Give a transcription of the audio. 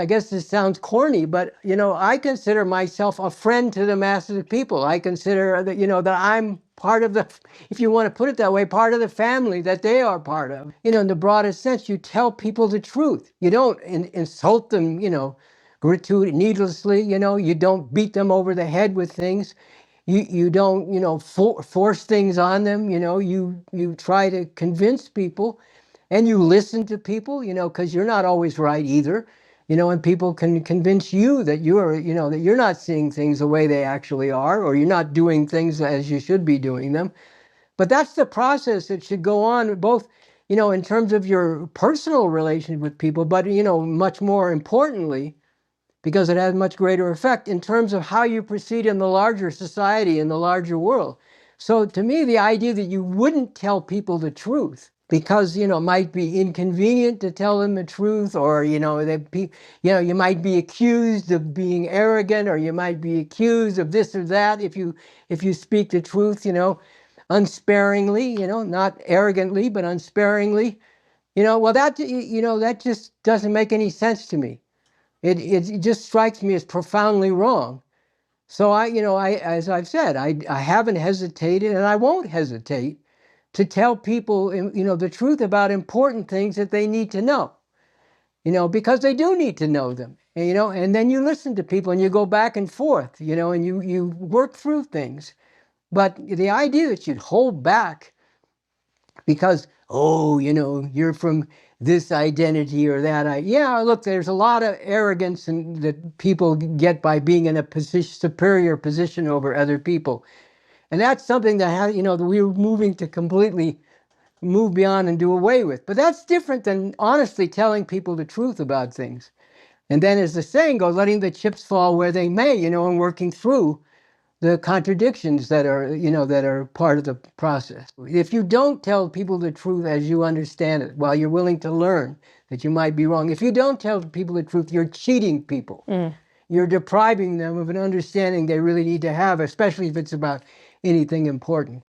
I guess this sounds corny, but, you know, I consider myself a friend to the masses of people. I consider that, you know, that I'm part of the, if you want to put it that way, part of the family that they are part of. You know, in the broadest sense, you tell people the truth. You don't insult them, you know, needlessly, you know, you don't beat them over the head with things. You don't, you know, force things on them, you know, you try to convince people, and you listen to people, you know, because you're not always right either. You know, and people can convince you that you're, you know, that you're not seeing things the way they actually are, or you're not doing things as you should be doing them. But that's the process that should go on, both, you know, in terms of your personal relations with people, but, you know, much more importantly, because it has much greater effect in terms of how you proceed in the larger society, in the larger world. So to me, the idea that you wouldn't tell people the truth because, you know, it might be inconvenient to tell them the truth, or, you know, you might be accused of being arrogant, or you might be accused of this or that if you speak the truth, you know, unsparingly, you know, not arrogantly, but unsparingly, you know, well, that, you know, that just doesn't make any sense to me. It just strikes me as profoundly wrong. So you know, as I've said, I haven't hesitated, and I won't hesitate to tell people, you know, the truth about important things that they need to know, you know, because they do need to know them, and, you know, and then you listen to people and you go back and forth, you know, and you work through things. But the idea that you'd hold back because, oh, you know, you're from this identity or that. Yeah, look, there's a lot of arrogance that people get by being in a superior position over other people. And that's something that, you know, that we're moving to completely move beyond and do away with. But that's different than honestly telling people the truth about things. And then, as the saying goes, letting the chips fall where they may, you know, and working through the contradictions that are, you know, that are part of the process. If you don't tell people the truth as you understand it, while you're willing to learn that you might be wrong, if you don't tell people the truth, you're cheating people. You're depriving them of an understanding they really need to have, especially if it's about anything important.